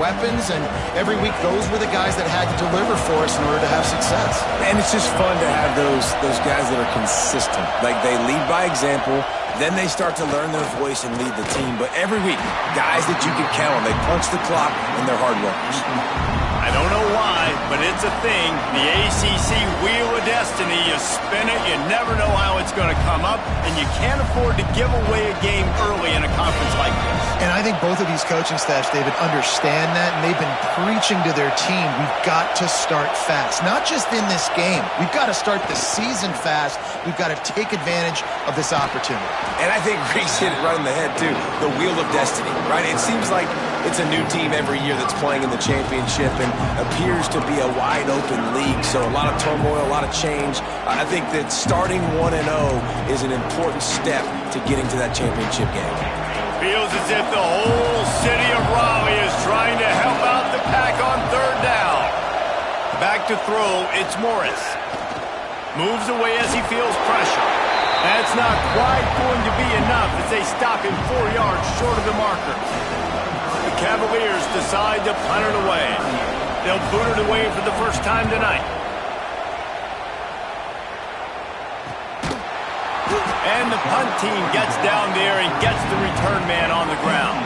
weapons, and every week those were the guys that had to deliver for us in order to have success. And it's just fun to have those guys that are consistent. Like, they lead by example, then they start to learn their voice and lead the team. But every week, guys that you can count on, they punch the clock and they're hard workers. I don't know why, but it's a thing. The ACC Wheel of Destiny, you spin it, you never know how it's going to come up, and you can't afford to give away a game early in a conference like this. And I think both of these coaching staffs, David, understand that, and they've been preaching to their team, we've got to start fast. Not just in this game. We've got to start the season fast. We've got to take advantage of this opportunity. And I think Reese hit it right on the head, too. The Wheel of Destiny, right? It seems like it's a new team every year that's playing in the championship and appears to be a wide-open league, so a lot of turmoil, a lot of change. I think that starting 1-0 is an important step to getting to that championship game. Feels as if the whole city of Raleigh is trying to help out the Pack on third down. Back to throw, it's Morris. Moves away as he feels pressure. That's not quite going to be enough as they stop him 4 yards short of the marker. The Cavaliers decide to punt it away. They'll boot it away for the first time tonight. And the punt team gets down there and gets the return man on the ground.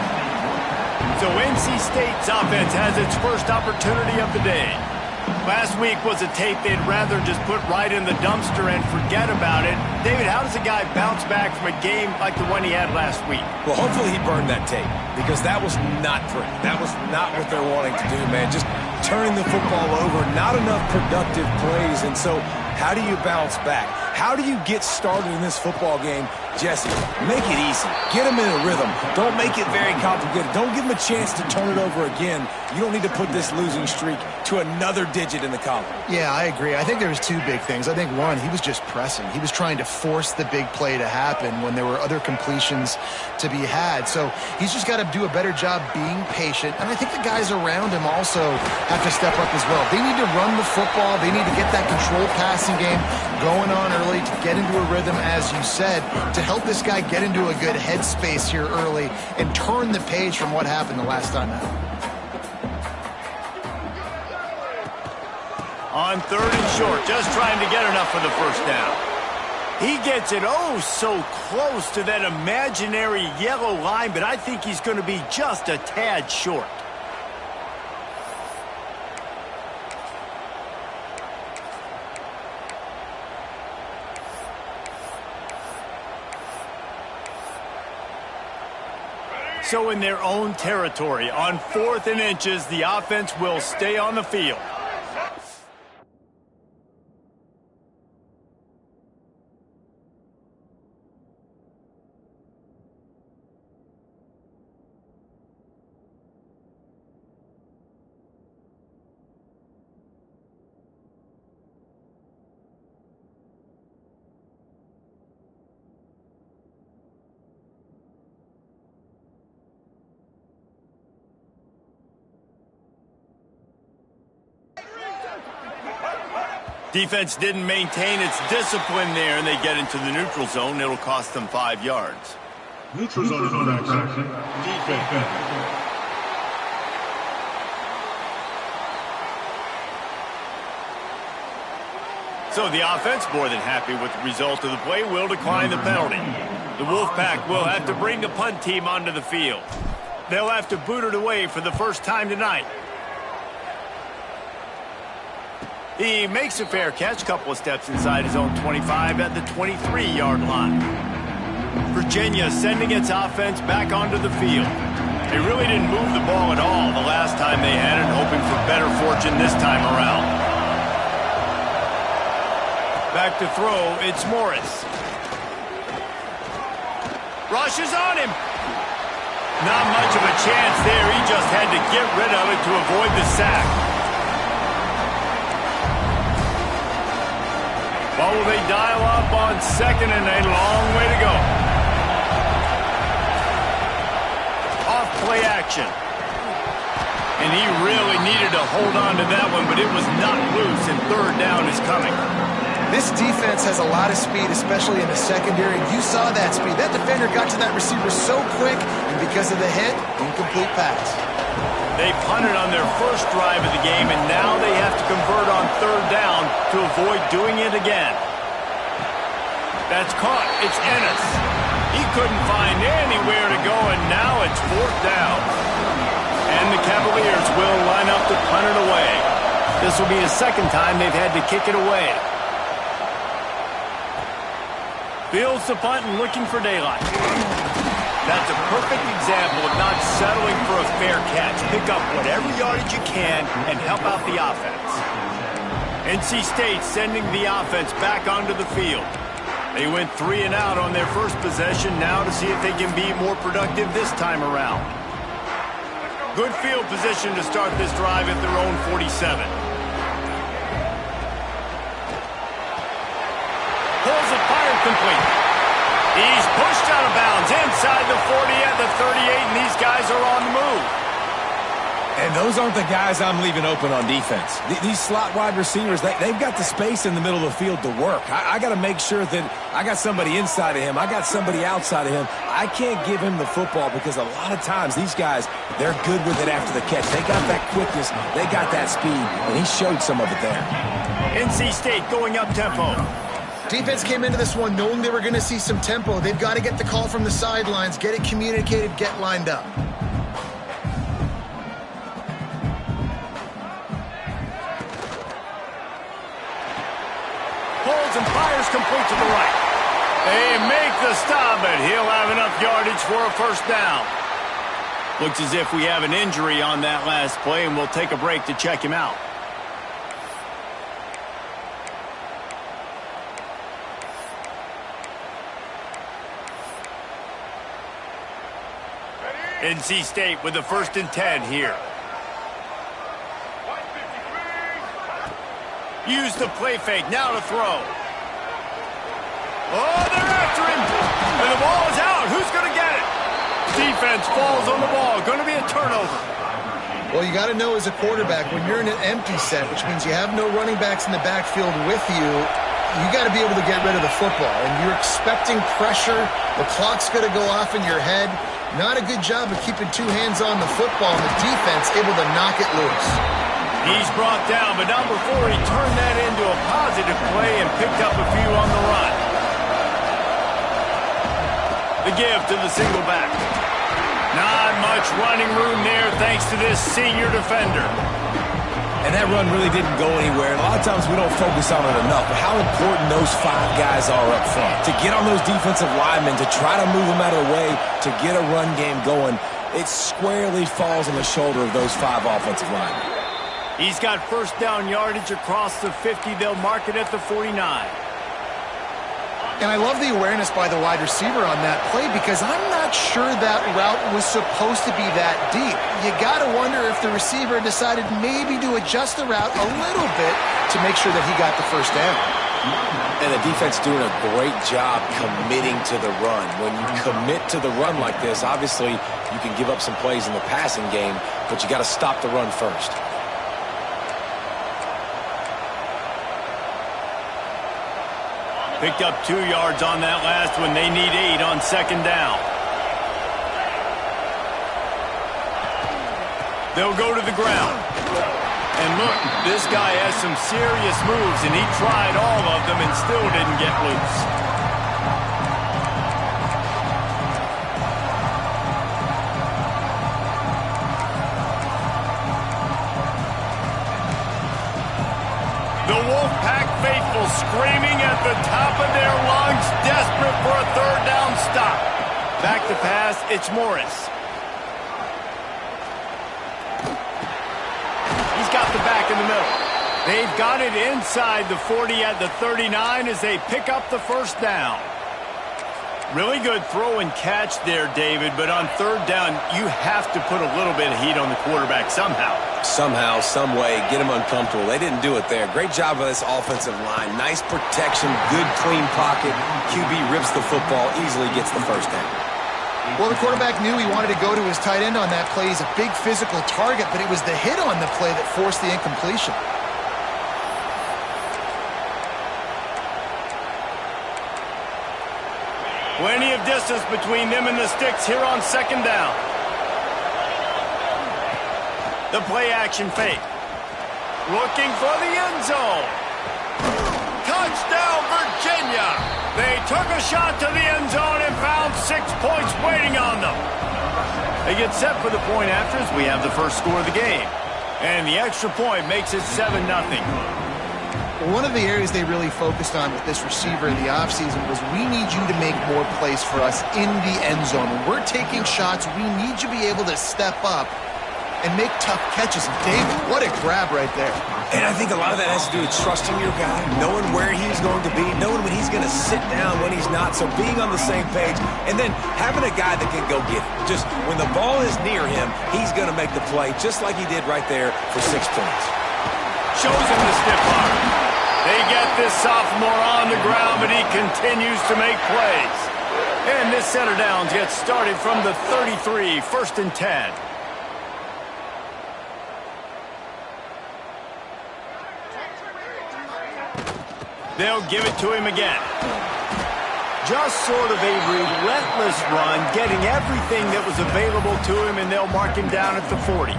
So NC State's offense has its first opportunity of the day. Last week was a tape they'd rather just put right in the dumpster and forget about it. David, how does a guy bounce back from a game like the one he had last week? Well, hopefully he burned that tape, because that was not pretty. That was not what they're wanting to do, man. Just turning the football over, not enough productive plays. And so how do you bounce back? How do you get started in this football game? Jesse, make it easy. Get him in a rhythm. Don't make it very complicated. Don't give him a chance to turn it over again. You don't need to put this losing streak to another digit in the column. Yeah, I agree. I think there was two big things. I think, one, he was just pressing. He was trying to force the big play to happen when there were other completions to be had. So he's just got to do a better job being patient. And I think the guys around him also have to step up as well. They need to run the football. They need to get that controlled passing game going on early to get into a rhythm, as you said, to help this guy get into a good headspace here early and turn the page from what happened the last time out. On third and short, just trying to get enough for the first down. He gets it oh so close to that imaginary yellow line, but I think he's going to be just a tad short. So in their own territory, on 4th and inches, the offense will stay on the field. Defense didn't maintain its discipline there, and they get into the neutral zone. It'll cost them 5 yards. Neutral zone infraction. Defense. So the offense, more than happy with the result of the play, will decline the penalty. The Wolfpack will have to bring the punt team onto the field. They'll have to boot it away for the first time tonight. He makes a fair catch, a couple of steps inside his own 25 at the 23-yard line. Virginia sending its offense back onto the field. They really didn't move the ball at all the last time they had it, hoping for better fortune this time around. Back to throw, it's Morris. Rush is on him. Not much of a chance there. He just had to get rid of it to avoid the sack. Well, will they dial up on 2nd and a long way to go? Off play action. And he really needed to hold on to that one, but it was not loose, and third down is coming. This defense has a lot of speed, especially in the secondary. You saw that speed. That defender got to that receiver so quick, and because of the hit, incomplete pass. They punted on their first drive of the game, and now they have to convert on third down to avoid doing it again. That's caught. It's Ennis. He couldn't find anywhere to go, and now it's fourth down. And the Cavaliers will line up to punt it away. This will be the second time they've had to kick it away. Fields the punt and looking for daylight. That's a perfect example of not settling for a fair catch. Pick up whatever yardage you can and help out the offense. NC State sending the offense back onto the field. They went 3 and out on their first possession, now to see if they can be more productive this time around. Good field position to start this drive at their own 47. Pulls it, fired complete. He's pushed out of bounds inside the 40 at the 38, and these guys are on the move. And those aren't the guys I'm leaving open on defense. These slot wide receivers, they've got the space in the middle of the field to work. I got to make sure that I got somebody inside of him. I got somebody outside of him. I can't give him the football because a lot of times these guys, they're good with it after the catch. They got that quickness. They got that speed, and he showed some of it there. NC State going up tempo. Defense came into this one knowing they were going to see some tempo. They've got to get the call from the sidelines, get it communicated, get lined up. Pulls and fires complete to the right. They make the stop, but he'll have enough yardage for a first down. Looks as if we have an injury on that last play, and we'll take a break to check him out. NC State with the 1st and 10 here. Use the play fake, now to throw. Oh, they're after him. And the ball is out. Who's going to get it? Defense falls on the ball. Going to be a turnover. Well, you got to know as a quarterback, when you're in an empty set, which means you have no running backs in the backfield with you, you got to be able to get rid of the football. And you're expecting pressure. The clock's going to go off in your head. Not a good job of keeping 2 hands on the football, and the defense able to knock it loose. He's brought down, but not before he turned that into a positive play and picked up a few on the run. The give to the single back. Not much running room there thanks to this senior defender. And that run really didn't go anywhere. And a lot of times we don't focus on it enough, but how important those 5 guys are up front. To get on those defensive linemen, to try to move them out of the way, to get a run game going, it squarely falls on the shoulder of those 5 offensive linemen. He's got first down yardage across the 50. They'll mark it at the 49. And I love the awareness by the wide receiver on that play because I'm not sure that route was supposed to be that deep. You got to wonder if the receiver decided maybe to adjust the route a little bit to make sure that he got the first down. And the defense doing a great job committing to the run. When you commit to the run like this, obviously you can give up some plays in the passing game, but you got to stop the run first. Picked up 2 yards on that last one. They need 8 on second down. They'll go to the ground. And look, this guy has some serious moves, and he tried all of them and still didn't get loose. The Wolfpack faithful screaming at the top of their lungs, desperate for a third down stop. Back to pass, it's Morris. He's got the back in the middle. They've got it inside the 40 at the 39 as they pick up the first down. Really good throw and catch there, David, but on third down, you have to put a little bit of heat on the quarterback somehow. Somehow, some way, get him uncomfortable. They didn't do it there. Great job by this offensive line. Nice protection, good clean pocket. QB rips the football, easily gets the first down. Well, the quarterback knew he wanted to go to his tight end on that play. He's a big physical target, but it was the hit on the play that forced the incompletion. Plenty of distance between them and the sticks here on second down. The play action fake. Looking for the end zone. Touchdown, Virginia! They took a shot to the end zone and found 6 points waiting on them. They get set for the point after as we have the first score of the game. And the extra point makes it 7-0. One of the areas they really focused on with this receiver in the offseason was we need you to make more plays for us in the end zone. When we're taking shots, we need you to be able to step up and make tough catches. And David, what a grab right there. And I think a lot of that has to do with trusting your guy, knowing where he's going to be, knowing when he's going to sit down, when he's not. So being on the same page, and then having a guy that can go get it. Just when the ball is near him, he's going to make the play, just like he did right there for 6 points. Shows him the stiff arm. They get this sophomore on the ground, but he continues to make plays. And this center downs gets started from the 33, 1st and 10. They'll give it to him again. Just sort of a relentless run, getting everything that was available to him, and they'll mark him down at the 40.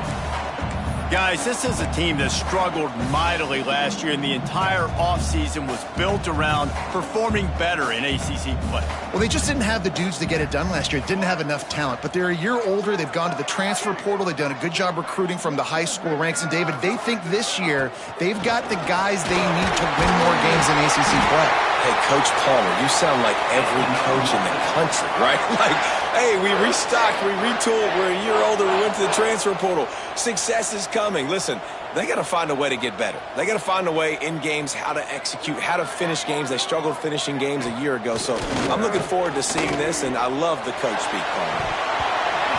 Guys, this is a team that struggled mightily last year, and the entire offseason was built around performing better in ACC play. Well, they just didn't have the dudes to get it done last year. Didn't have enough talent. But they're a year older. They've gone to the transfer portal. They've done a good job recruiting from the high school ranks. And, David, they think this year they've got the guys they need to win more games in ACC play. Hey, Coach Palmer, you sound like every coach in the country, right? Like, hey, we restocked, we retooled, we're a year older, we went to the transfer portal. Success is coming. Listen, they got to find a way to get better. They got to find a way in games how to execute, how to finish games. They struggled finishing games a year ago. So I'm looking forward to seeing this, and I love the coach speak, Palmer.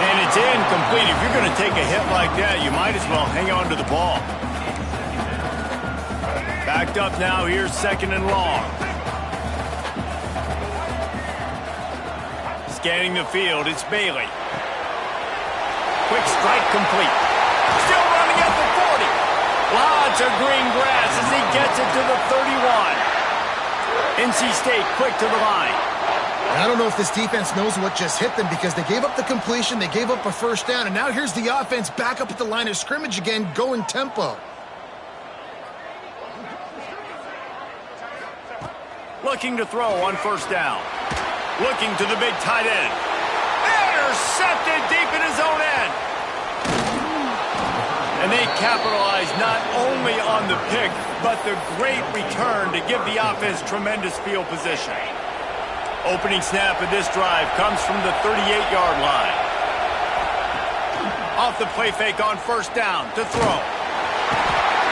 And it's incomplete. If you're going to take a hit like that, you might as well hang on to the ball. Backed up now, here's 2nd and long. Scanning the field, it's Bailey. Quick strike complete. Still running at the 40. Lots of green grass as he gets it to the 31. NC State quick to the line. And I don't know if this defense knows what just hit them because they gave up the completion, they gave up a first down, and now here's the offense back up at the line of scrimmage again, going tempo. Looking to throw on 1st down. Looking to the big tight end. Intercepted deep in his own end. And they capitalize not only on the pick, but the great return to give the offense tremendous field position. Opening snap of this drive comes from the 38-yard line. Off the play fake on 1st down to throw.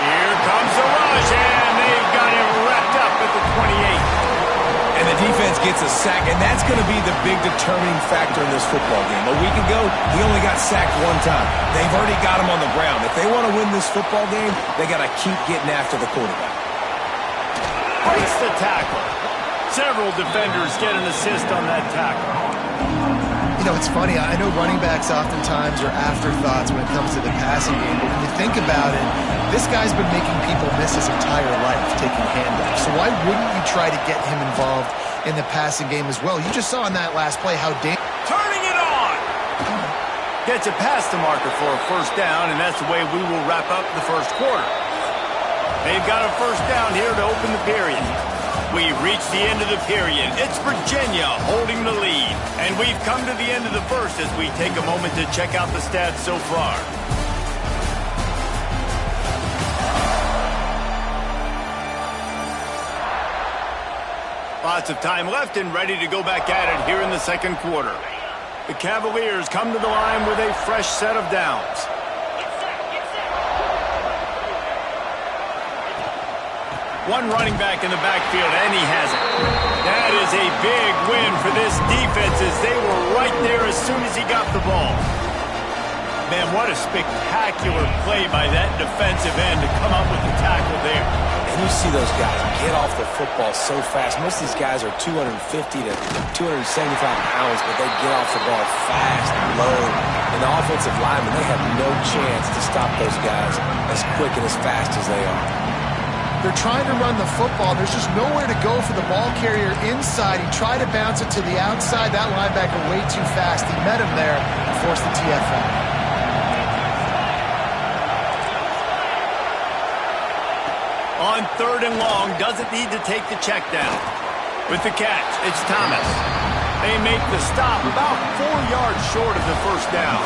Here comes the rush, and they've got him wrapped up at the 28. And the defense gets a sack, and that's going to be the big determining factor in this football game. A week ago, he only got sacked 1 time. They've already got him on the ground. If they want to win this football game, they got to keep getting after the quarterback. Breaks the tackle. Several defenders get an assist on that tackle. You know, it's funny. I know running backs oftentimes are afterthoughts when it comes to the passing game, but when you think about it, this guy's been making people miss his entire life taking handoffs. So why wouldn't you try to get him involved in the passing game as well? You just saw in that last play how turning it on! Gets it past the marker for a 1st down, and that's the way we will wrap up the 1st quarter. They've got a 1st down here to open the period. We've reached the end of the period. It's Virginia holding the lead. And we've come to the end of the 1st as we take a moment to check out the stats so far. Lots of time left and ready to go back at it here in the 2nd quarter. The Cavaliers come to the line with a fresh set of downs. One running back in the backfield, and he has it. That is a big win for this defense as they were right there as soon as he got the ball. Man, what a spectacular play by that defensive end to come up with the tackle there. And you see those guys get off the football so fast. Most of these guys are 250 to 275 pounds, but they get off the ball fast and low. And the offensive linemen, they have no chance to stop those guys as quick and as fast as they are. They're trying to run the football. There's just nowhere to go for the ball carrier inside. He tried to bounce it to the outside. That linebacker way too fast. He met him there and forced the TFL. On 3rd and long, doesn't need to take the check down. With the catch, it's Thomas. They make the stop about 4 yards short of the first down.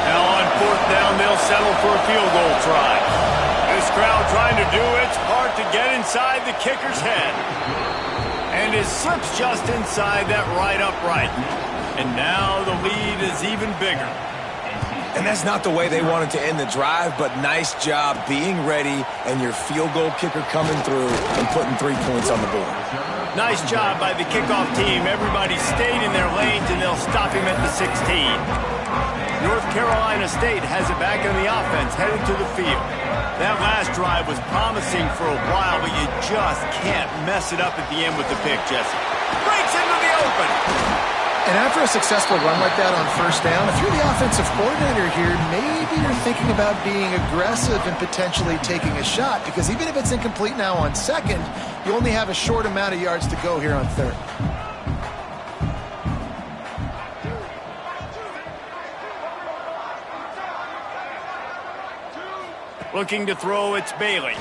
Now on 4th down, they'll settle for a field goal try. This crowd trying to do its part to get inside the kicker's head. And it slips just inside that right upright. And now the lead is even bigger. And that's not the way they wanted to end the drive, but nice job being ready and your field goal kicker coming through and putting 3 points on the board. Nice job by the kickoff team. Everybody stayed in their lanes, and they'll stop him at the 16. North Carolina State has it back on the offense, headed to the field. That last drive was promising for a while, but you just can't mess it up at the end with the pick, Jesse. Breaks into the open. And after a successful run like that on 1st down, if you're the offensive coordinator here, maybe you're thinking about being aggressive and potentially taking a shot, because even if it's incomplete now on 2nd, you only have a short amount of yards to go here on 3rd. Looking to throw, it's Bailey.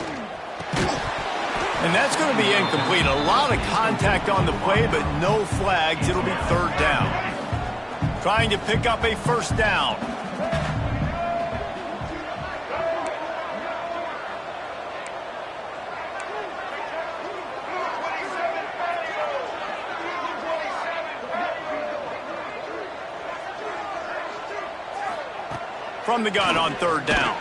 And that's going to be incomplete. A lot of contact on the play, but no flags. It'll be 3rd down. Trying to pick up a 1st down. From the gun on 3rd down.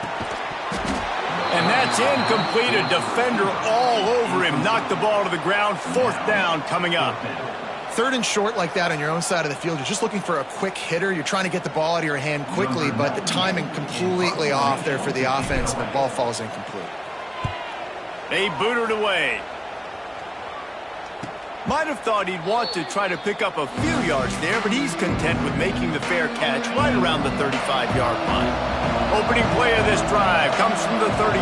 And that's incomplete. A defender all over him. Knocked the ball to the ground. 4th down coming up. 3rd and short like that on your own side of the field. You're just looking for a quick hitter. You're trying to get the ball out of your hand quickly, but the timing completely off there for the offense, and the ball falls incomplete. They boot it away. Might have thought he'd want to try to pick up a few yards there, but he's content with making the fair catch right around the 35-yard line. Opening play of this drive comes from the 34.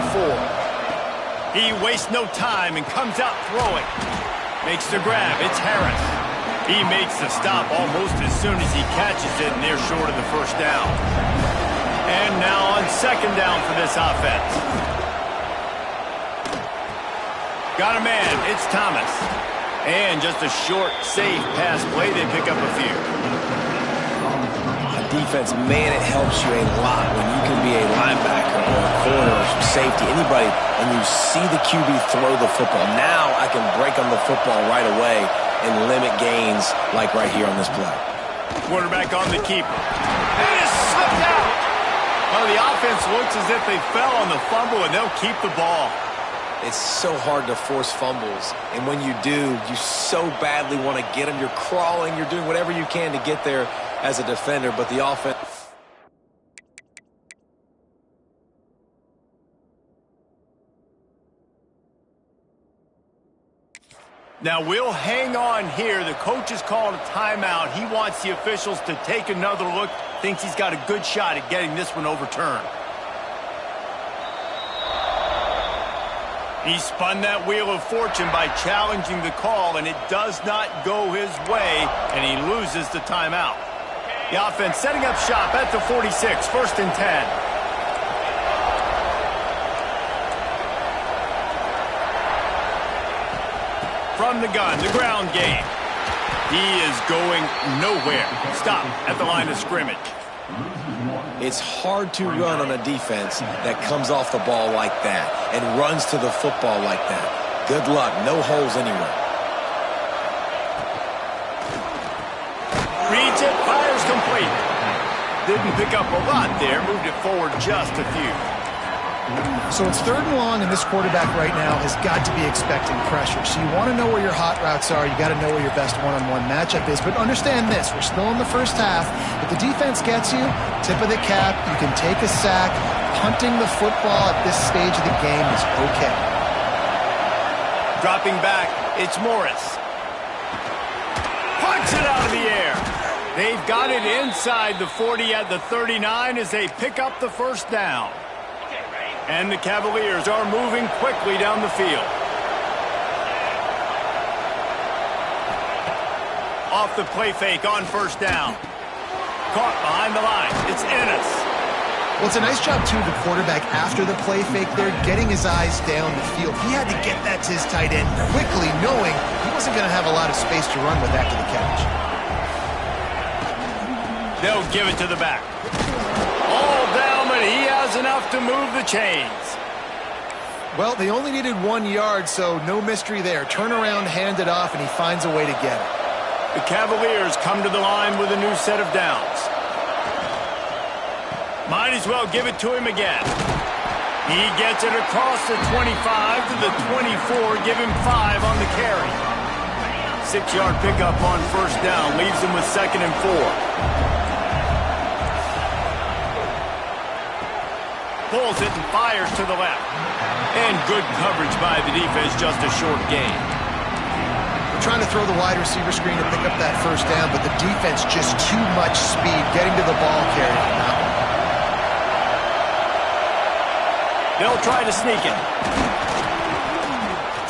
He wastes no time and comes out throwing. Makes the grab. It's Harris. He makes the stop almost as soon as he catches it, and they're short of the 1st down. And now on 2nd down for this offense. Got a man. It's Thomas. And just a short, safe pass play. They pick up a few. Defense, man, it helps you a lot when you can be a linebacker or a corner or some safety, anybody, and you see the QB throw the football. Now I can break on the football right away and limit gains like right here on this play. Quarterback on the keeper. It is slipped out. Well, the offense looks as if they fell on the fumble, and they'll keep the ball. It's so hard to force fumbles, and when you do, you so badly want to get them. You're crawling, you're doing whatever you can to get there as a defender, but the offense... Now we'll hang on here. The coach has called a timeout. He wants the officials to take another look. Thinks he's got a good shot at getting this one overturned. He spun that wheel of fortune by challenging the call, and it does not go his way, and he loses the timeout. The offense setting up shop at the 46, 1st and 10. From the gun, the ground game. He is going nowhere. Stop at the line of scrimmage. It's hard to run on a defense that comes off the ball like that and runs to the football like that. Good luck. No holes anywhere. Reads it, fires complete. Didn't pick up a lot there. Moved it forward just a few. So it's 3rd and long, and this quarterback right now has got to be expecting pressure. So you want to know where your hot routes are. You got to know where your best one-on-one matchup is. But understand this, we're still in the 1st half. If the defense gets you, tip of the cap, you can take a sack. Punting the football at this stage of the game is okay. Dropping back, it's Morris. Punts it out of the air. They've got it inside the 40 at the 39 as they pick up the 1st down. And the Cavaliers are moving quickly down the field. Off the play fake on 1st down. Caught behind the line. It's Ennis. Well, it's a nice job, too, the quarterback after the play fake there, getting his eyes down the field. He had to get that to his tight end quickly, knowing he wasn't going to have a lot of space to run with after the catch. They'll give it to the back. All down, but he has enough to move the chains. Well, they only needed 1 yard, so no mystery there. Turn around, hand it off, and he finds a way to get it. The Cavaliers come to the line with a new set of downs. Might as well give it to him again. He gets it across the 25 to the 24, give him 5 on the carry. 6-yard pickup on first down, leaves him with 2nd and 4. Pulls it and fires to the left. And good coverage by the defense, just a short gain. Trying to throw the wide receiver screen to pick up that first down, but the defense just too much speed getting to the ball carrier on that one. They'll try to sneak it.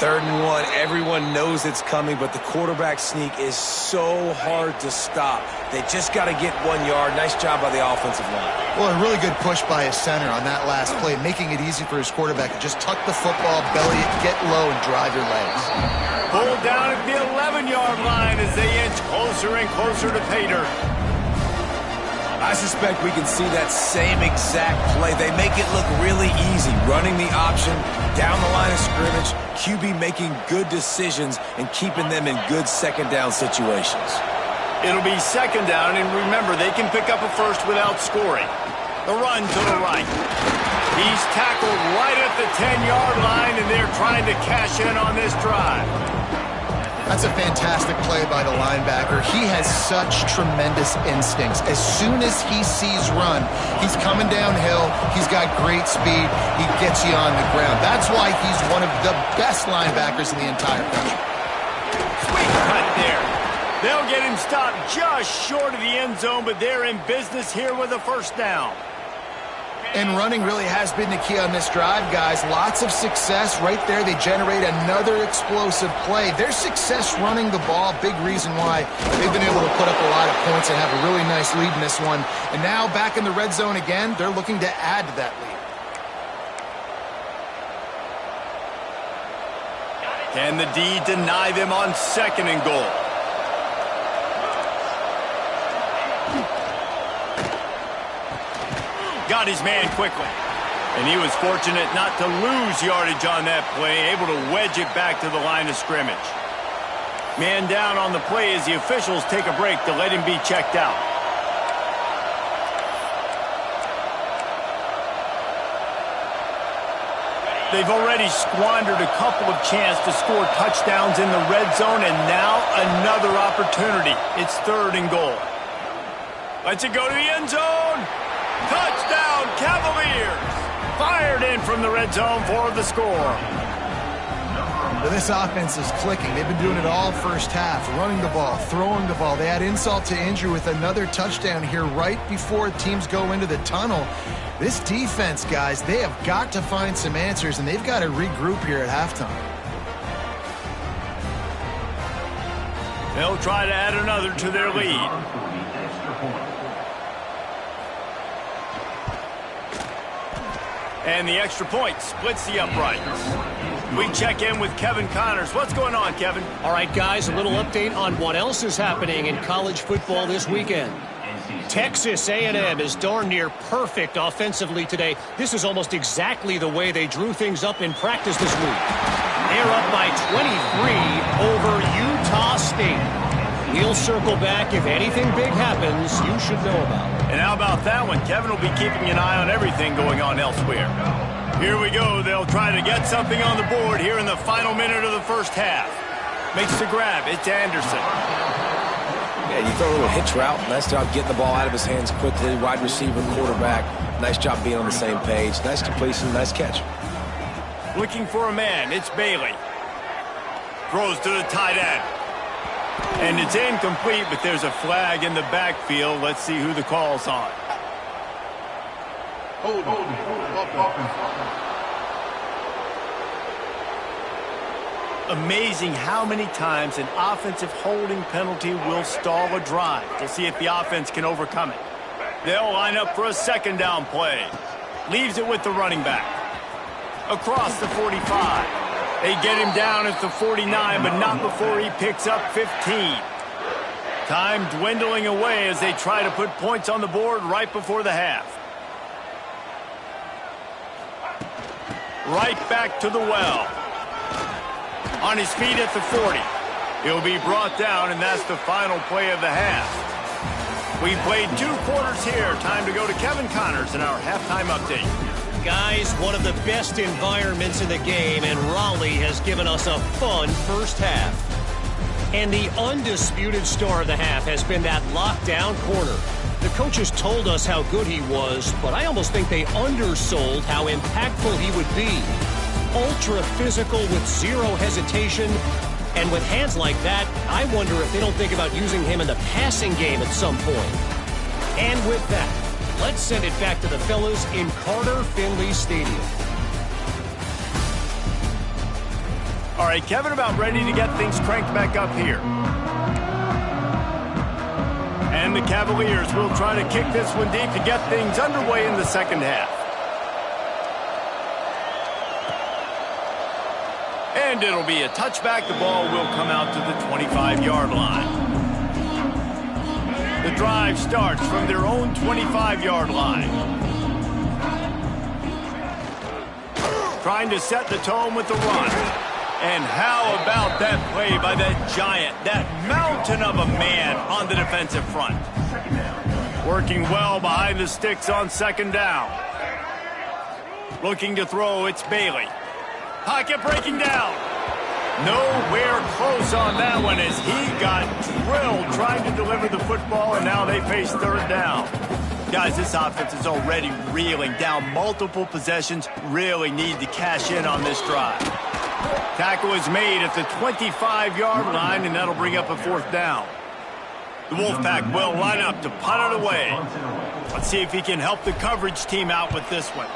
3rd and 1. Everyone knows it's coming, but the quarterback sneak is so hard to stop. They just got to get 1 yard. Nice job by the offensive line. Well, a really good push by his center on that last play, making it easy for his quarterback to just tuck the football, belly it, get low, and drive your legs. Pulled down at the 11-yard line as they inch closer and closer to pay dirt. I suspect we can see that same exact play. They make it look really easy, running the option, down the line of scrimmage, QB making good decisions and keeping them in good 2nd down situations. It'll be 2nd down, and remember, they can pick up a first without scoring. The run to the right. He's tackled right at the 10-yard line, and they're trying to cash in on this drive. That's a fantastic play by the linebacker. He has such tremendous instincts. As soon as he sees run, he's coming downhill. He's got great speed. He gets you on the ground. That's why he's one of the best linebackers in the entire country. Sweet cut there. They'll get him stopped just short of the end zone, but they're in business here with a first down. And running really has been the key on this drive, guys. Lots of success right there. They generate another explosive play. Their success running the ball, big reason why they've been able to put up a lot of points and have a really nice lead in this one. And now back in the red zone again, they're looking to add to that lead. Can the D deny them on 2nd and goal? Got his man quickly. And he was fortunate not to lose yardage on that play, able to wedge it back to the line of scrimmage. Man down on the play as the officials take a break to let him be checked out. They've already squandered a couple of chances to score touchdowns in the red zone, and now another opportunity. It's 3rd and goal. Lets it go to the end zone. Touchdown, Cavaliers! Fired in from the red zone for the score. But this offense is clicking. They've been doing it all first half, running the ball, throwing the ball. They had insult to injury with another touchdown here right before teams go into the tunnel. This defense, guys, they have got to find some answers, and they've got to regroup here at halftime. They'll try to add another to their lead. And the extra point splits the uprights. We check in with Kevin Connors. What's going on, Kevin? All right, guys, a little update on what else is happening in college football this weekend. Texas A&M is darn near perfect offensively today. This is almost exactly the way they drew things up in practice this week. They're up by 23 over Utah State. We'll circle back. If anything big happens, you should know about it. And how about that one? Kevin will be keeping an eye on everything going on elsewhere. Here we go. They'll try to get something on the board here in the final minute of the first half. Makes the grab. It's Anderson. Yeah, you throw a little hitch route. Nice job getting the ball out of his hands quickly. Wide receiver, quarterback. Nice job being on the same page. Nice completion, nice catch. Looking for a man. It's Bailey. Throws to the tight end. And it's incomplete, but there's a flag in the backfield. Let's see who the call's on. Amazing how many times an offensive holding penalty will stall a drive. We'll see if the offense can overcome it. They'll line up for a second down play. Leaves it with the running back. Across the 45. They get him down at the 49, but not before he picks up 15. Time dwindling away as they try to put points on the board right before the half. Right back to the well. On his feet at the 40. He'll be brought down, and that's the final play of the half. We've played 2 quarters here. Time to go to Kevin Connors in our halftime update. Guys, one of the best environments in the game, and Raleigh has given us a fun first half. And the undisputed star of the half has been that lockdown corner. The coaches told us how good he was, but I almost think they undersold how impactful he would be. Ultra physical with zero hesitation. And with hands like that, I wonder if they don't think about using him in the passing game at some point. And with that, let's send it back to the fellas in Carter Finley Stadium. All right, Kevin, about ready to get things cranked back up here. And the Cavaliers will try to kick this one deep to get things underway in the second half. And it'll be a touchback. The ball will come out to the 25-yard line. The drive starts from their own 25-yard line. Trying to set the tone with the run. And how about that play by that giant, that mountain of a man on the defensive front. Working well behind the sticks on second down. Looking to throw, it's Bailey. Pocket breaking down. Nowhere close on that one as he got drilled trying to deliver the football, and now they face third down. Guys, this offense is already reeling down multiple possessions. Really need to cash in on this drive. Tackle is made at the 25-yard line, and that'll bring up a fourth down. The Wolfpack will line up to punt it away. Let's see if he can help the coverage team out with this one.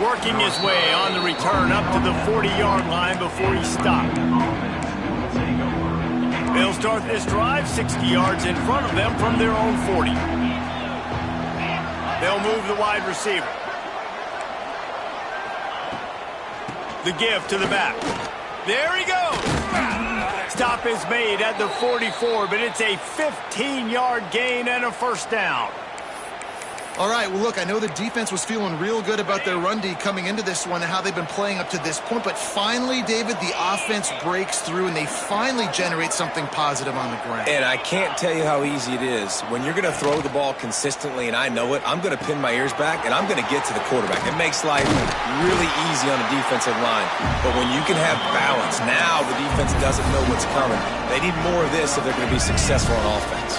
Working his way on the return up to the 40-yard line before he stopped. They'll start this drive 60 yards in front of them from their own 40. They'll move the wide receiver. The give to the back. There he goes. Stop is made at the 44, but it's a 15-yard gain and a first down. All right, well, look, I know the defense was feeling real good about their run D coming into this one and how they've been playing up to this point, but finally, David, the offense breaks through and they finally generate something positive on the ground. And I can't tell you how easy it is. When you're going to throw the ball consistently, and I know it, I'm going to pin my ears back, and I'm going to get to the quarterback. It makes life really easy on the defensive line. But when you can have balance, now the defense doesn't know what's coming. They need more of this if they're going to be successful on offense.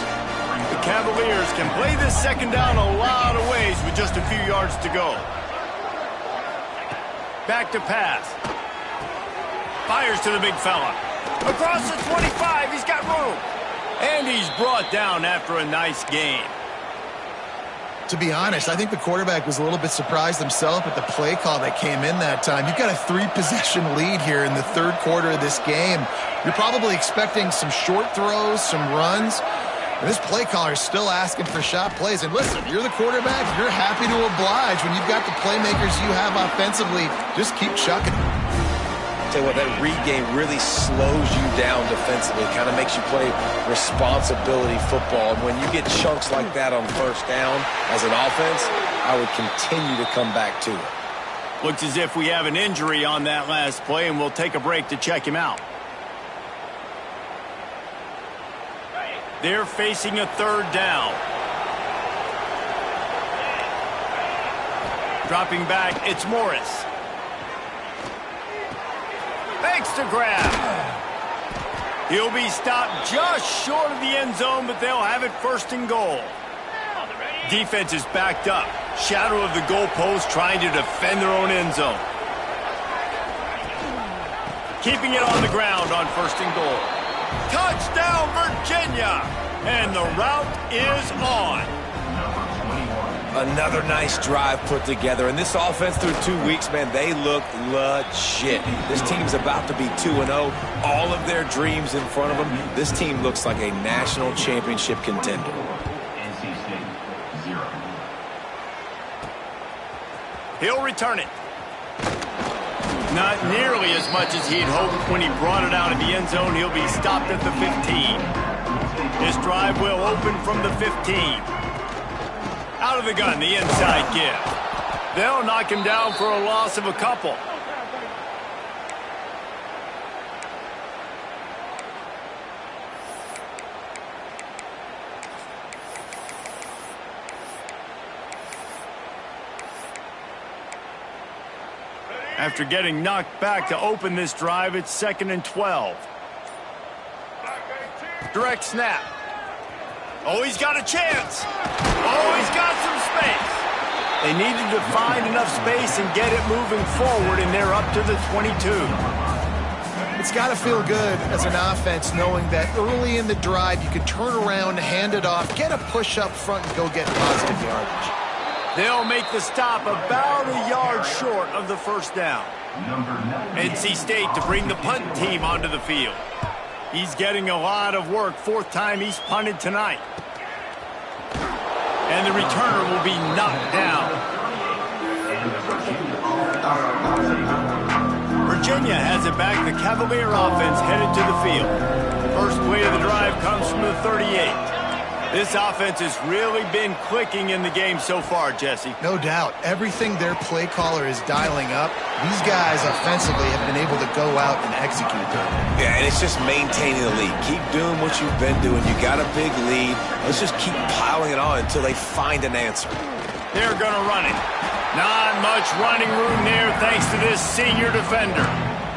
The Cavaliers can play this second down a lot of ways with just a few yards to go. Back to pass. Fires to the big fella. Across the 25, he's got room. And he's brought down after a nice gain. To be honest, I think the quarterback was a little bit surprised himself at the play call that came in that time. You've got a 3-possession lead here in the third quarter of this game. You're probably expecting some short throws, some runs. And this play caller is still asking for shot plays. And listen, you're the quarterback. You're happy to oblige when you've got the playmakers you have offensively. Just keep chucking. Tell you what, that read game really slows you down defensively. Kind of makes you play responsibility football. And when you get chunks like that on first down as an offense, I would continue to come back to it. Looks as if we have an injury on that last play, and we'll take a break to check him out. They're facing a third down. Dropping back, it's Morris. Thanks to grab. He'll be stopped just short of the end zone, but they'll have it first and goal. Defense is backed up. Shadow of the goalpost trying to defend their own end zone. Keeping it on the ground on first and goal. Touchdown, Virginia! And the route is on. Another nice drive put together. And this offense through 2 weeks, man, they look legit. This team's about to be 2-0. All of their dreams in front of them. This team looks like a national championship contender. NC State, 0. He'll return it. Not nearly as much as he'd hoped when he brought it out of the end zone. He'll be stopped at the 15. His drive will open from the 15. Out of the gun, the inside give. They'll knock him down for a loss of a couple. After getting knocked back to open this drive, it's 2nd and 12. Direct snap. Oh, he's got a chance. Oh, he's got some space. They needed to find enough space and get it moving forward, and they're up to the 22. It's got to feel good as an offense knowing that early in the drive you can turn around, hand it off, get a push up front, and go get positive yardage. They'll make the stop about a yard short of the first down. NC State to bring the punt team onto the field. He's getting a lot of work. 4th time he's punted tonight. And the returner will be knocked down. Virginia has it back. The Cavalier offense headed to the field. First play of the drive comes from the 38. This offense has really been clicking in the game so far, Jesse. No doubt. Everything their play caller is dialing up, these guys offensively have been able to go out and execute them. Yeah, and it's just maintaining the lead. Keep doing what you've been doing. You got a big lead. Let's just keep piling it on until they find an answer. They're going to run it. Not much running room there thanks to this senior defender.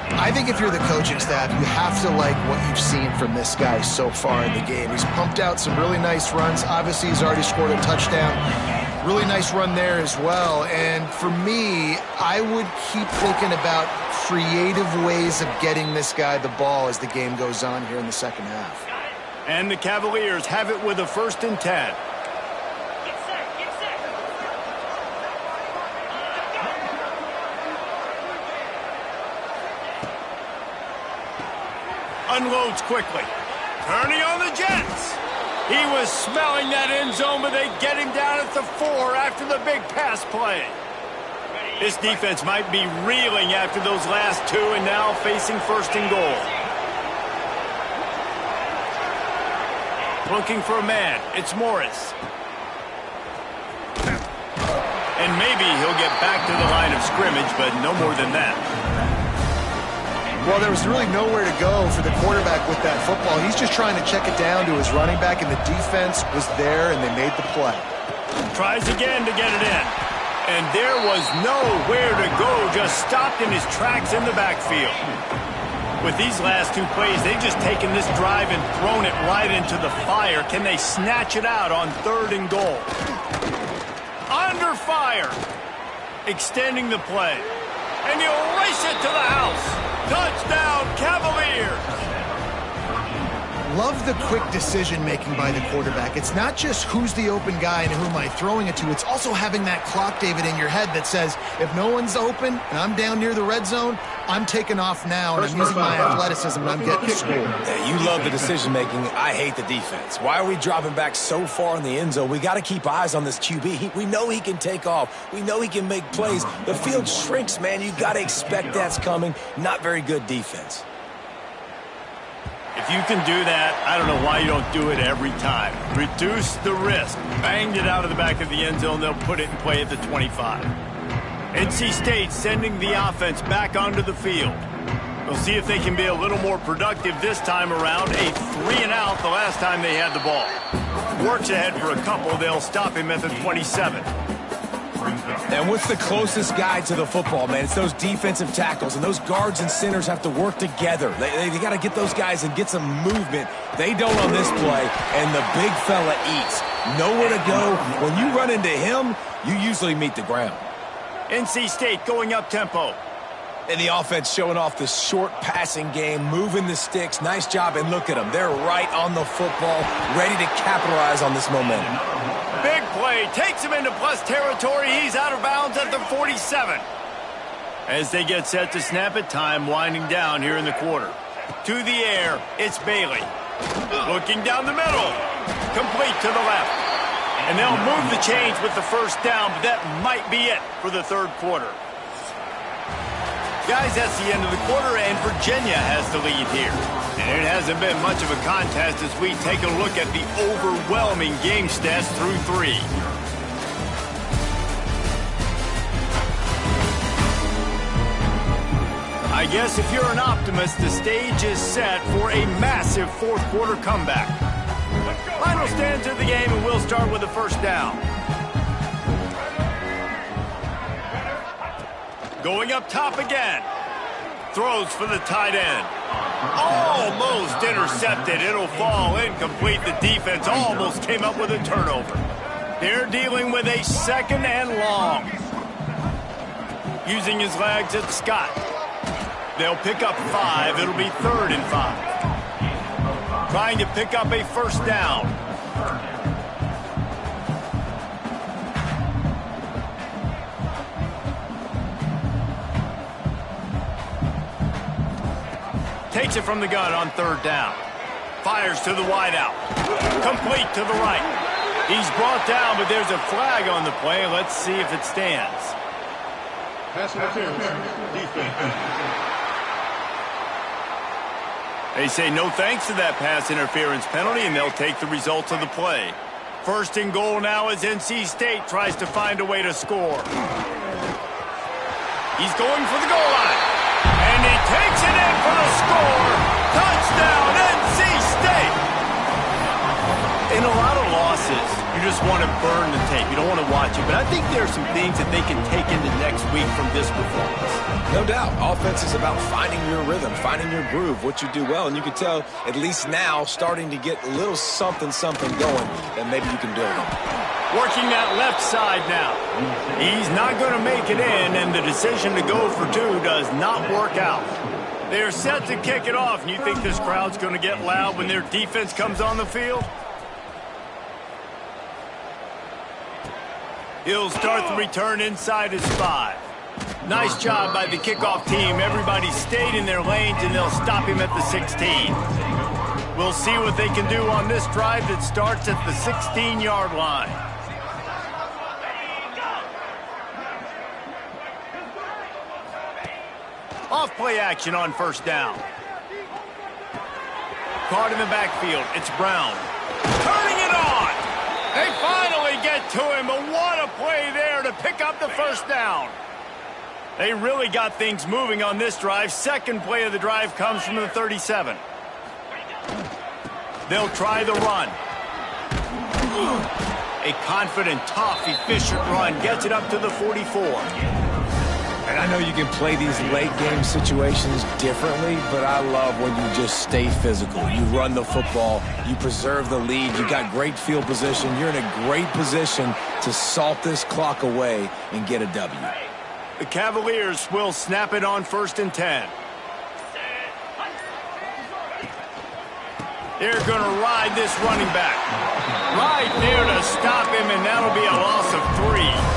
I think if you're the coaching staff, you have to like what you've seen from this guy so far in the game. He's pumped out some really nice runs. Obviously, he's already scored a touchdown. Really nice run there as well. And for me, I would keep thinking about creative ways of getting this guy the ball as the game goes on here in the second half. And the Cavaliers have it with a 1st and 10. Unloads quickly. Turning on the Jets. He was smelling that end zone, but they get him down at the 4 after the big pass play. This defense might be reeling after those last 2 and now facing 1st and goal. Looking for a man. It's Morris. And maybe he'll get back to the line of scrimmage, but no more than that. Well, there was really nowhere to go for the quarterback with that football. He's just trying to check it down to his running back, and the defense was there, and they made the play. Tries again to get it in. And there was nowhere to go, just stopped in his tracks in the backfield. With these last 2 plays, they've just taken this drive and thrown it right into the fire. Can they snatch it out on 3rd and goal? Under fire. Extending the play. And he'll race it to the house. Touchdown, Cavaliers! Love the quick decision-making by the quarterback. It's not just who's the open guy and who am I throwing it to. It's also having that clock, David, in your head that says, if no one's open and I'm down near the red zone, I'm taking off now, and I'm using my athleticism, and I'm getting scored. Yeah, you love the decision-making. I hate the defense. Why are we dropping back so far in the end zone? We got to keep eyes on this QB. We know he can take off. We know he can make plays. The field shrinks, man. You got to expect that's coming. Not very good defense. If you can do that, I don't know why you don't do it every time. Reduce the risk. Banged it out of the back of the end zone. They'll put it in play at the 25. NC State sending the offense back onto the field. We'll see if they can be a little more productive this time around. A 3-and-out the last time they had the ball. Works ahead for a couple. They'll stop him at the 27. And what's the closest guy to the football, man? It's those defensive tackles, and those guards and centers have to work together. They got to get those guys and get some movement. They don't on this play, and the big fella eats. Nowhere to go. When you run into him, you usually meet the ground. NC State going up tempo. And the offense showing off the short passing game, moving the sticks. Nice job, and look at them. They're right on the football, ready to capitalize on this momentum. Big play play. Takes him into plus territory. He's out of bounds at the 47. As they get set to snap it, time winding down here in the quarter. To the air, it's Bailey. Looking down the middle. Complete to the left. And they'll move the chains with the first down, but that might be it for the third quarter. Guys, that's the end of the quarter, and Virginia has the lead here. And it hasn't been much of a contest as we take a look at the overwhelming game stats through 3. I guess if you're an optimist, the stage is set for a massive fourth quarter comeback. Final stands of the game, and we'll start with the first down. Going up top again. Throws for the tight end. Almost intercepted. It'll fall incomplete. The defense almost came up with a turnover. They're dealing with a second and long. Using his legs, it's Scott. They'll pick up 5. It'll be 3rd and 5. Trying to pick up a first down. Takes it from the gun on 3rd down. Fires to the wideout. Complete to the right. He's brought down, but there's a flag on the play. Let's see if it stands. Pass interference. Defense. They say no thanks to that pass interference penalty, and they'll take the results of the play. 1st and goal now as NC State tries to find a way to score. He's going for the goal line. And he takes it in for the score. Touchdown, NC State. In a lot of losses, you just want to burn the tape. You don't want to watch it. But I think there are some things that they can take into next week from this performance. No doubt. Offense is about finding your rhythm, finding your groove, what you do well. And you can tell, at least now, starting to get a little something going that maybe you can build on. Working that left side now. He's not going to make it in, and the decision to go for 2 does not work out. They're set to kick it off, and you think this crowd's going to get loud when their defense comes on the field? He'll start the return inside his 5. Nice job by the kickoff team. Everybody stayed in their lanes, and they'll stop him at the 16. We'll see what they can do on this drive that starts at the 16-yard line. Off play action on 1st down. Caught in the backfield. It's Brown. Turning it on. They finally get to him, but what a play there to pick up the first down. They really got things moving on this drive. Second play of the drive comes from the 37. They'll try the run. A confident, tough, efficient run. Gets it up to the 44. And I know you can play these late game situations differently, but I love when you just stay physical. You run the football, you preserve the lead, you got great field position. You're in a great position to salt this clock away and get a W. The Cavaliers will snap it on 1st and 10. They're going to ride this running back. Right there to stop him, and that'll be a loss of 3.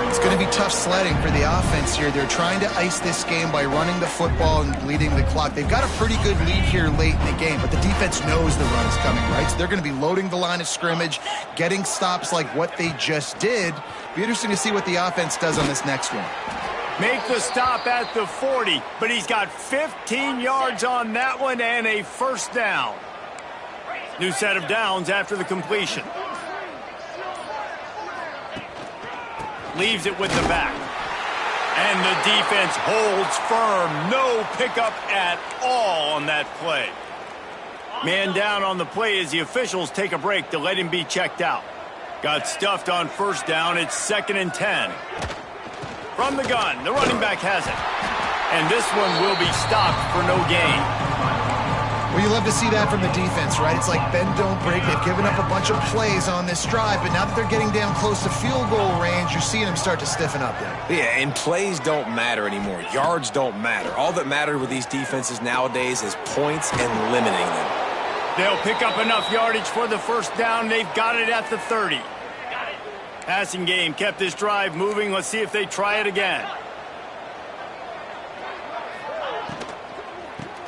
It's going to be tough sledding for the offense here. They're trying to ice this game by running the football and bleeding the clock. They've got a pretty good lead here late in the game, but the defense knows the run is coming, right? So they're going to be loading the line of scrimmage, getting stops like what they just did. Be interesting to see what the offense does on this next one. Make the stop at the 40, but he's got 15 yards on that one and a first down. New set of downs after the completion. Leaves it with the back. And the defense holds firm. No pickup at all on that play. Man down on the play as the officials take a break to let him be checked out. Got stuffed on 1st down. It's 2nd and 10. From the gun, the running back has it. And this one will be stopped for no gain. Well, you love to see that from the defense, right? It's like bend, don't break. They've given up a bunch of plays on this drive, but now that they're getting down close to field goal range, you're seeing them start to stiffen up there. Yeah, and plays don't matter anymore. Yards don't matter. All that matters with these defenses nowadays is points and limiting them. They'll pick up enough yardage for the first down. They've got it at the 30. Passing game kept this drive moving. Let's see if they try it again.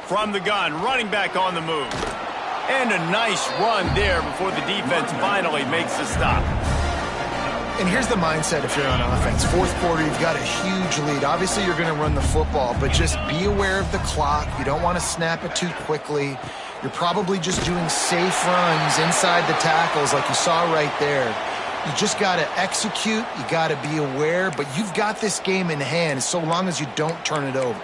From the gun, running back on the move. And a nice run there before the defense finally makes the stop. And here's the mindset if you're on offense. Fourth quarter, you've got a huge lead. Obviously, you're going to run the football, but just be aware of the clock. You don't want to snap it too quickly. You're probably just doing safe runs inside the tackles like you saw right there. You just got to execute. You got to be aware, but you've got this game in hand so long as you don't turn it over.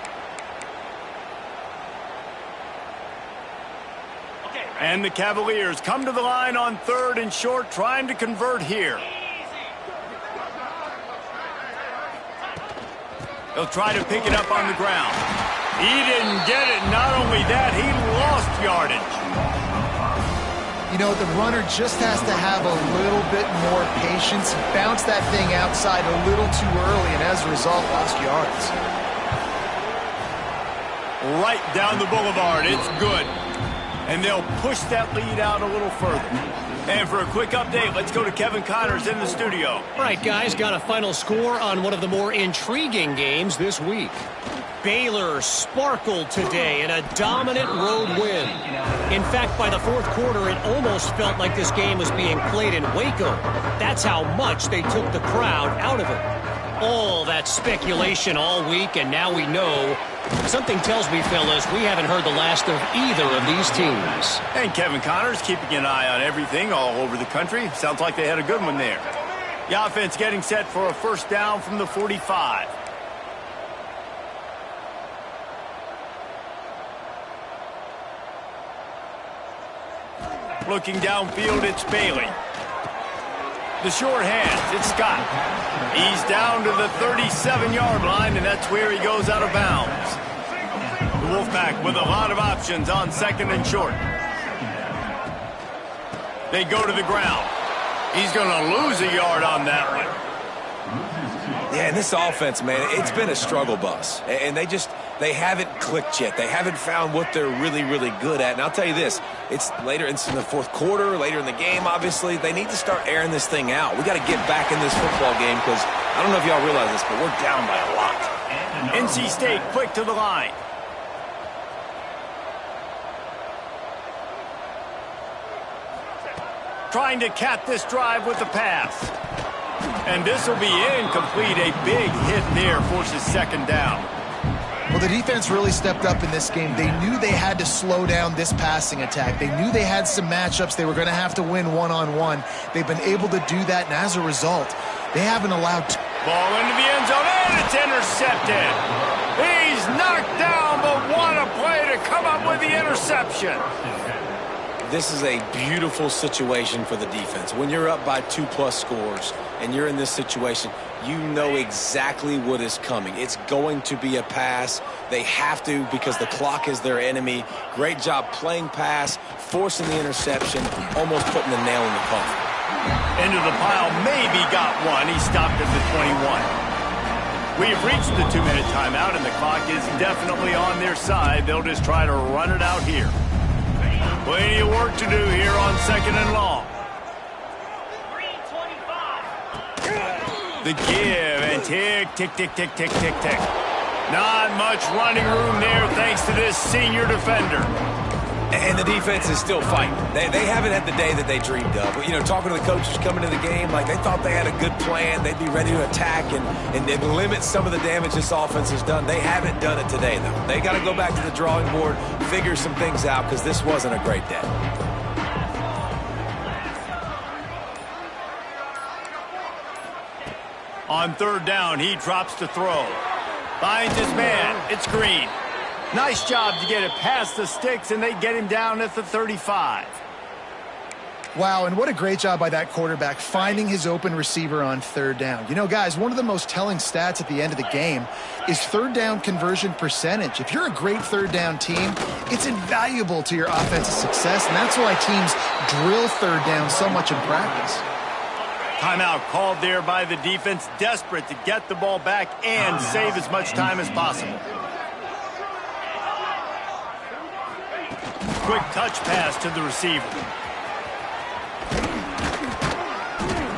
And the Cavaliers come to the line on 3rd and short, trying to convert here. They'll try to pick it up on the ground. He didn't get it. Not only that, he lost yardage. You know, the runner just has to have a little bit more patience. Bounce that thing outside a little too early, and as a result, lost yards. Right down the boulevard. It's good. And they'll push that lead out a little further. And for a quick update, let's go to Kevin Connors in the studio. All right, guys, got a final score on one of the more intriguing games this week. Baylor sparkled today in a dominant road win. In fact, by the fourth quarter, it almost felt like this game was being played in Waco. That's how much they took the crowd out of it. All that speculation all week, and now we know. Something tells me, fellas, we haven't heard the last of either of these teams. And Kevin Connors keeping an eye on everything all over the country. Sounds like they had a good one there. The offense getting set for a first down from the 45. Looking downfield, it's Bailey. The short hands, it's Scott. He's down to the 37-yard line, and that's where he goes out of bounds. The Wolfpack with a lot of options on 2nd and short. They go to the ground. He's going to lose a yard on that one. Yeah, and this offense, man, it's been a struggle bus. And they haven't clicked yet. They haven't found what they're really, really good at. And I'll tell you this, it's later in the fourth quarter, later in the game, obviously. They need to start airing this thing out. We got to get back in this football game because I don't know if y'all realize this, but we're down by a lot. NC State quick to the line. Trying to cap this drive with the pass. And this will be incomplete. A big hit there forces 2nd down. Well, the defense really stepped up in this game. They knew they had to slow down this passing attack. They knew they had some matchups they were going to have to win one-on-one. They've been able to do that, and as a result, they haven't allowed... Ball into the end zone, and it's intercepted. He's knocked down, but what a play to come up with the interception. This is a beautiful situation for the defense. When you're up by 2+ scores and you're in this situation, you know exactly what is coming. It's going to be a pass. They have to because the clock is their enemy. Great job playing pass, forcing the interception, almost putting the nail in the coffin. Into the pile, maybe got one. He stopped at the 21. We've reached the 2-minute timeout, and the clock is definitely on their side. They'll just try to run it out here. Plenty of work to do here on 2nd and long. The give and tick, tick, tick, tick, tick, tick, tick. Not much running room there thanks to this senior defender. And the defense is still fighting. They haven't had the day that they dreamed of. But, you know, talking to the coaches coming into the game, like they thought they had a good plan. They'd be ready to attack and limit some of the damage this offense has done. They haven't done it today, though. They got to go back to the drawing board, figure some things out, because this wasn't a great day. On 3rd down, he drops to throw. Finds his man. It's Green. Nice job to get it past the sticks, and they get him down at the 35. Wow, and what a great job by that quarterback finding his open receiver on 3rd down. You know, guys, one of the most telling stats at the end of the game is 3rd down conversion percentage. If you're a great 3rd down team, it's invaluable to your offensive success, and that's why teams drill 3rd down so much in practice. Timeout called there by the defense, desperate to get the ball back and save as much time as possible. Quick touch pass to the receiver.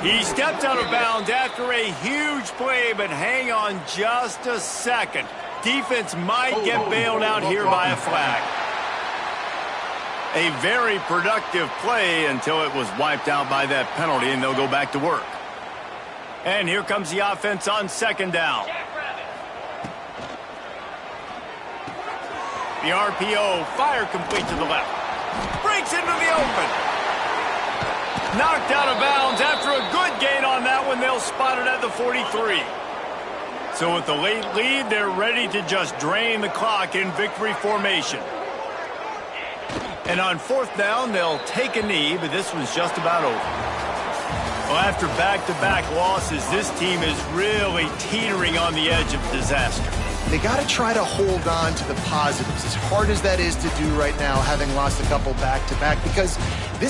He stepped out of bounds after a huge play, but hang on just a second. Defense might get bailed out here by a flag. A very productive play until it was wiped out by that penalty, and they'll go back to work. And here comes the offense on second down. The RPO, fire complete to the left. Breaks into the open. Knocked out of bounds after a good gain on that one. They'll spot it at the 43. So with the late lead, they're ready to just drain the clock in victory formation. And on fourth down, they'll take a knee, but this one's just about over. Well, after back-to-back losses, this team is really teetering on the edge of disaster. They got to try to hold on to the positives, as hard as that is to do right now, having lost a couple back-to-back, because this